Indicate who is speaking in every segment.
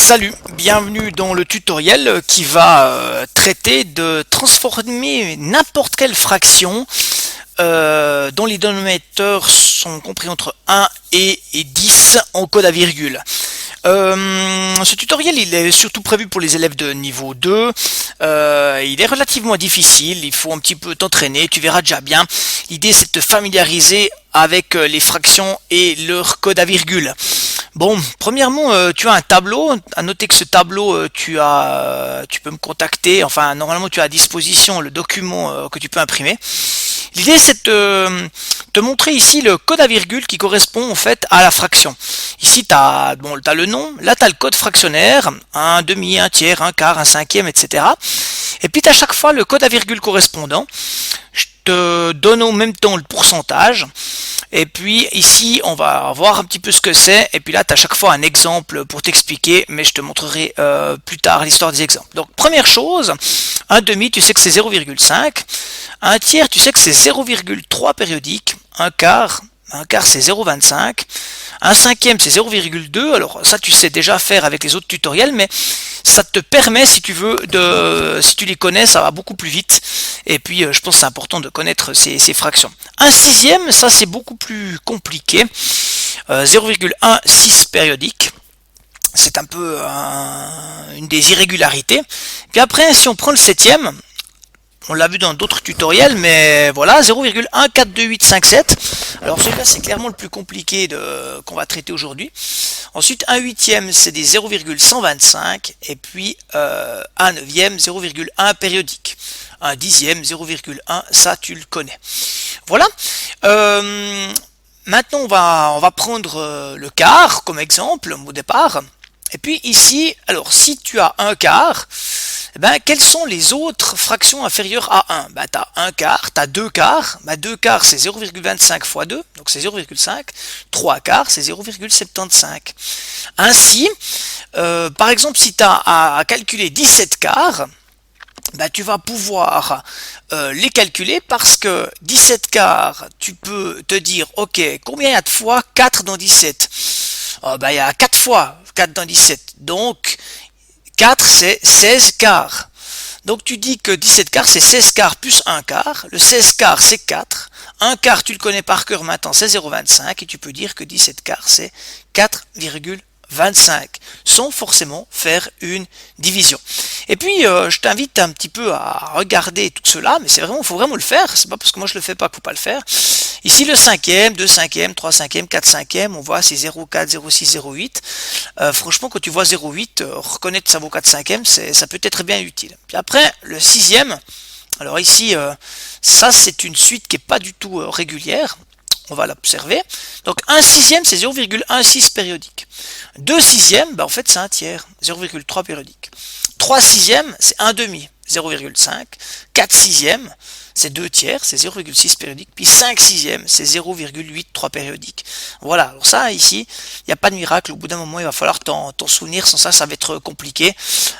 Speaker 1: Salut, bienvenue dans le tutoriel qui va traiter de transformer n'importe quelle fraction dont les dénominateurs sont compris entre 1 et 10 en code à virgule. Ce tutoriel il est surtout prévu pour les élèves de niveau 2. Il est relativement difficile, il faut un petit peu t'entraîner, tu verras déjà bien. L'idée c'est de te familiariser avec les fractions et leur code à virgule. Bon, premièrement, tu as un tableau. À noter que ce tableau, tu peux me contacter. Enfin, normalement, tu as à disposition le document que tu peux imprimer. L'idée, c'est de te montrer ici le code à virgule qui correspond en fait à la fraction. Ici, tu as le nom. Là, tu as le code fractionnaire, un demi, un tiers, un quart, un cinquième, etc. Et puis, tu as à chaque fois le code à virgule correspondant. Je te donne en même temps le pourcentage. Et puis ici, on va voir un petit peu ce que c'est. Et puis là, tu as chaque fois un exemple pour t'expliquer, mais je te montrerai plus tard l'histoire des exemples. Donc, première chose, un demi, tu sais que c'est 0,5. Un tiers, tu sais que c'est 0,3 périodique. Un quart c'est 0,25. Un cinquième, c'est 0,2. Alors ça, tu sais déjà faire avec les autres tutoriels, mais ça te permet, si tu veux, si tu les connais, ça va beaucoup plus vite. Et puis, je pense que c'est important de connaître ces fractions. Un sixième, ça c'est beaucoup plus compliqué. 0,16 périodique. C'est un peu une des irrégularités. Puis après, si on prend le septième, on l'a vu dans d'autres tutoriels, mais voilà, 0,14287. Alors celui-là, c'est clairement le plus compliqué qu'on va traiter aujourd'hui. Ensuite, un huitième, c'est des 0,125. Et puis, un neuvième, 0,1 périodique. Un dixième, 0,1, ça tu le connais. Voilà. Maintenant, on va prendre le quart comme exemple au départ. Et puis ici, alors si tu as un quart, quelles sont les autres fractions inférieures à 1? Tu as un quart, tu as deux quarts. 2 quarts, c'est 0,25 fois 2, donc c'est 0,5. 3 quarts, c'est 0,75. Ainsi, par exemple, si tu as à calculer 17 quarts, tu vas pouvoir les calculer parce que 17 quarts, tu peux te dire, ok, combien il y a de fois 4 dans 17? Il y a 4 fois 4 dans 17. Donc, 4, c'est 16 quarts. Donc, tu dis que 17 quarts, c'est 16 quarts plus 1 quart. Le 16 quarts, c'est 4. 1 quart, tu le connais par cœur maintenant, c'est 0,25. Et tu peux dire que 17 quarts, c'est 4,25. Sans forcément faire une division. Et puis, je t'invite un petit peu à regarder tout cela, mais faut vraiment le faire. C'est pas parce que moi je le fais pas qu'il faut pas le faire. Ici, le cinquième, 2 cinquièmes, 3 cinquièmes, 4 cinquièmes, on voit c'est 0,4, 0,6, 0,8. Franchement, quand tu vois 0,8, reconnaître que ça vaut 4 cinquièmes, ça peut être bien utile. Puis après, le sixième, alors ici, ça c'est une suite qui est pas du tout régulière. On va l'observer. Donc, un sixième, c'est 0,16 périodique. 2 sixièmes, en fait, c'est un tiers, 0,3 périodique. 3 sixièmes, c'est un demi, 0,5. 4 sixièmes, c'est 2 tiers, c'est 0,6 périodique. Puis 5 sixièmes, c'est 0,83 périodique. Voilà, alors ça, ici, il n'y a pas de miracle. Au bout d'un moment, il va falloir t'en souvenir. Sans ça, ça va être compliqué.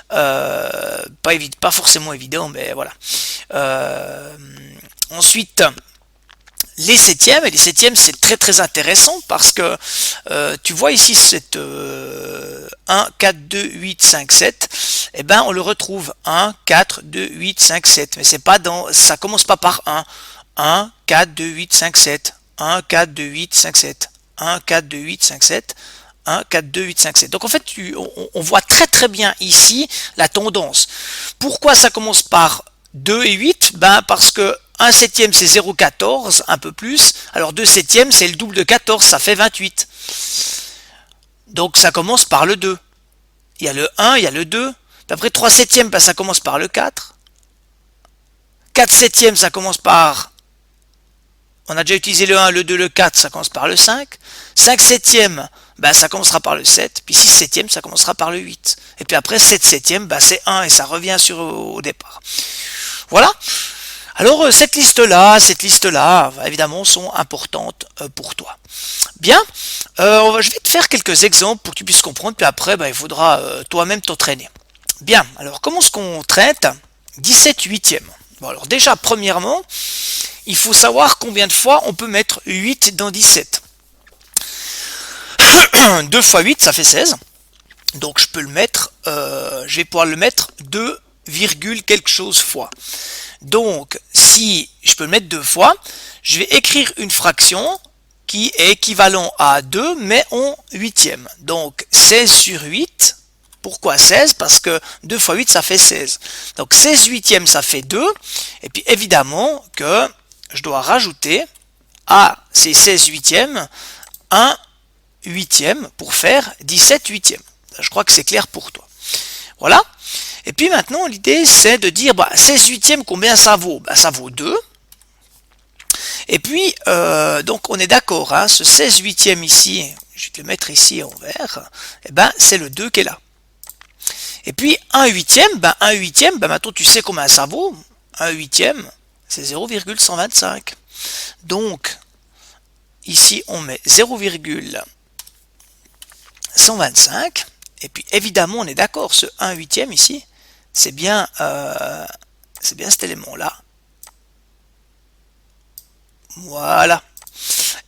Speaker 1: Pas forcément évident, mais voilà. Ensuite, les septièmes, et les septièmes c'est très très intéressant parce que tu vois ici cette 1, 4, 2, 8, 5, 7, on le retrouve 1, 4, 2, 8, 5, 7, mais c'est pas ça commence pas par 1, 1, 4, 2, 8, 5, 7, 1, 4, 2, 8, 5, 7, 1, 4, 2, 8, 5, 7, 1, 4, 2, 8, 5, 7. Donc en fait, on voit très très bien ici la tendance. Pourquoi ça commence par 2 et 8? Parce que 1 septième c'est 0,14, un peu plus. Alors 2 septièmes c'est le double de 14, ça fait 28. Donc ça commence par le 2. Il y a le 1, il y a le 2. Puis après 3 septièmes, ça commence par le 4. 4 septièmes, ça commence par... On a déjà utilisé le 1, le 2, le 4, ça commence par le 5. 5 septièmes, ça commencera par le 7. Puis 6 septièmes, ça commencera par le 8. Et puis après 7 septièmes, c'est 1 et ça revient au départ. Voilà. Alors cette liste-là, évidemment, sont importantes pour toi. Bien, je vais te faire quelques exemples pour que tu puisses comprendre, puis après, il faudra toi-même t'entraîner. Bien, alors comment est-ce qu'on traite 17 huitièmes? Bon, alors déjà, premièrement, il faut savoir combien de fois on peut mettre 8 dans 17. 2 fois 8, ça fait 16. Donc je peux le mettre, je vais pouvoir le mettre 2, quelque chose fois. Donc si je peux le mettre 2 fois, je vais écrire une fraction qui est équivalent à 2 mais en huitième. Donc 16 sur 8. Pourquoi 16? Parce que 2 fois 8 ça fait 16. Donc 16 huitièmes ça fait 2. Et puis évidemment que je dois rajouter à ces 16 huitièmes un huitième pour faire 17 huitièmes. Je crois que c'est clair pour toi. Voilà. Et puis maintenant, l'idée, c'est de dire, 16 huitièmes, combien ça vaut? Ça vaut 2. Et puis, donc, on est d'accord, hein, ce 16 huitièmes ici, je vais te le mettre ici en vert, c'est le 2 qui est là. Et puis, 1 huitième, maintenant, tu sais combien ça vaut. 1 huitième, c'est 0,125. Donc, ici, on met 0,125. Et puis évidemment, on est d'accord, ce 1 huitième ici, c'est bien cet élément-là. Voilà.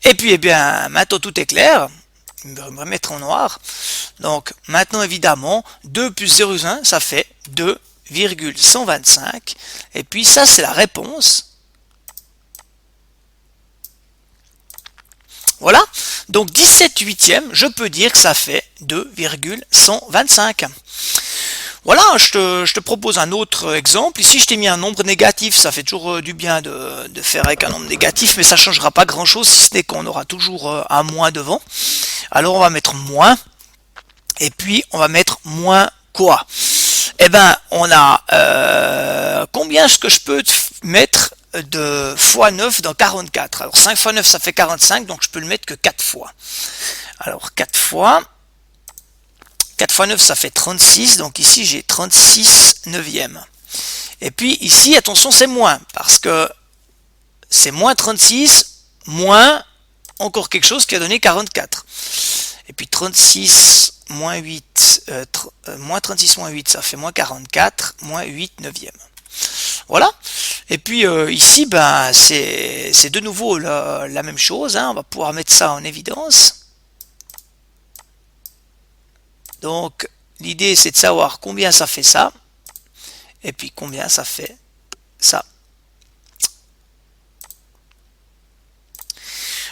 Speaker 1: Et puis, maintenant tout est clair. Je vais me remettre en noir. Donc, maintenant, évidemment, 2 plus 0,1, ça fait 2,125. Et puis, ça, c'est la réponse. Voilà. Donc 17 huitièmes, je peux dire que ça fait 2,125. Voilà, je te propose un autre exemple. Ici, je t'ai mis un nombre négatif. Ça fait toujours du bien de faire avec un nombre négatif, mais ça ne changera pas grand-chose, si ce n'est qu'on aura toujours un moins devant. Alors, on va mettre moins. Et puis, on va mettre moins quoi? On a combien est-ce que je peux mettre de fois 9 dans 44. Alors 5 fois 9 ça fait 45, donc je peux le mettre que 4 fois. Alors 4 fois 9 ça fait 36, donc ici j'ai 36 neuvièmes. Et puis ici, attention, c'est moins, parce que c'est moins 36, moins encore quelque chose qui a donné 44. Et puis 36 moins 8, moins 36 moins 8, ça fait moins 44, moins 8 neuvièmes. Voilà. Et puis ici, c'est de nouveau la même chose. Hein. On va pouvoir mettre ça en évidence. Donc, l'idée, c'est de savoir combien ça fait ça. Et puis, combien ça fait ça.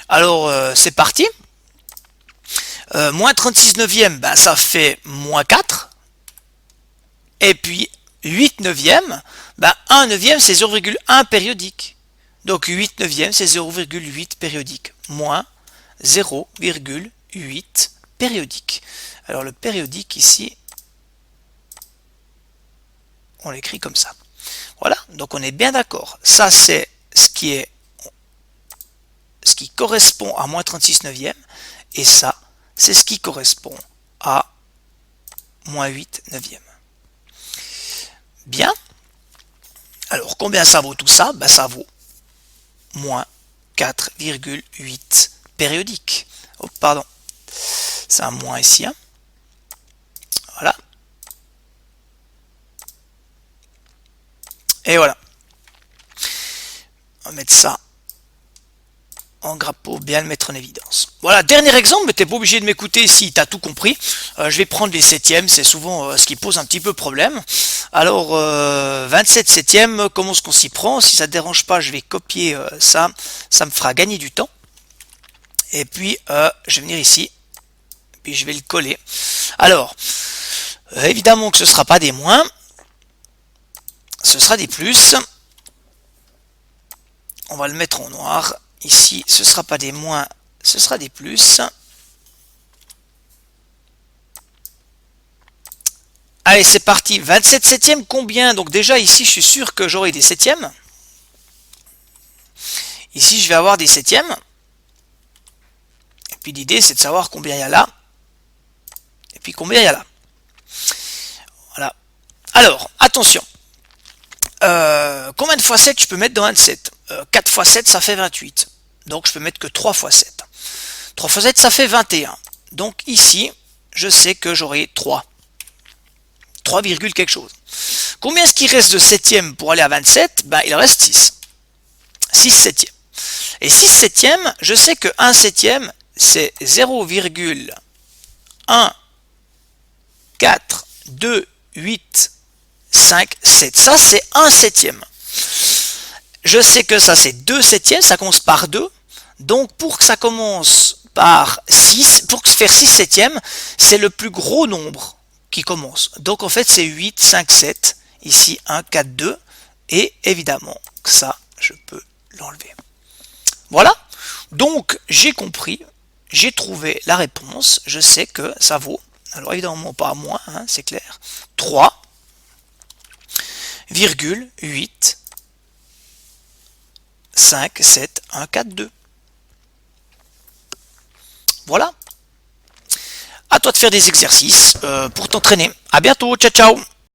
Speaker 1: Alors, c'est parti. Moins 36 neuvièmes, ça fait moins 4. Et puis, 8 neuvièmes, 1 neuvième, c'est 0,1 périodique. Donc, 8 neuvièmes, c'est 0,8 périodique. Moins 0,8 périodique. Alors, le périodique, ici, on l'écrit comme ça. Voilà, donc on est bien d'accord. Ça, c'est ce qui correspond à moins 36 neuvièmes. Et ça, c'est ce qui correspond à moins 8 neuvièmes. Bien. Alors, combien ça vaut tout ça? Ça vaut moins 4,8 périodique. Oh, pardon. C'est un moins ici. Hein. Voilà. Et voilà. On va mettre ça en gras pour bien le mettre en évidence. Voilà, dernier exemple, mais tu n'es pas obligé de m'écouter si tu as tout compris. Je vais prendre les septièmes, c'est souvent ce qui pose un petit peu problème. Alors, 27 septièmes, comment est-ce qu'on s'y prend? Si ça ne te dérange pas, je vais copier ça. Ça me fera gagner du temps. Et puis, je vais venir ici. Puis, je vais le coller. Alors, évidemment que ce ne sera pas des moins. Ce sera des plus. On va le mettre en noir. Ici, ce ne sera pas des moins, ce sera des plus. Allez, c'est parti. 27 septièmes, combien? Donc déjà, ici, je suis sûr que j'aurai des septièmes. Ici, je vais avoir des septièmes. Et puis l'idée, c'est de savoir combien il y a là. Et puis combien il y a là. Voilà. Alors, attention. Combien de fois 7 je peux mettre dans 27? 4 fois 7, ça fait 28. Donc, je peux mettre que 3 fois 7. 3 fois 7, ça fait 21. Donc, ici, je sais que j'aurai 3. 3, quelque chose. Combien est-ce qu'il reste de septièmes pour aller à 27? Il reste 6. 6 septièmes. Et 6 septièmes, je sais que 1 septième, c'est 0,1 2, 8, 5, 7. Ça, c'est 1 septième. Je sais que ça, c'est 2 septièmes, ça commence par 2. Donc, pour que ça commence par 6, pour faire 6 septièmes, c'est le plus gros nombre qui commence. Donc, en fait, c'est 8, 5, 7. Ici, 1, 4, 2. Et évidemment, ça, je peux l'enlever. Voilà. Donc, j'ai compris, j'ai trouvé la réponse. Je sais que ça vaut, alors évidemment pas moins, hein, c'est clair, 3,8, 5, 7, 1, 4, 2. Voilà. À toi de faire des exercices pour t'entraîner. À bientôt. Ciao, ciao.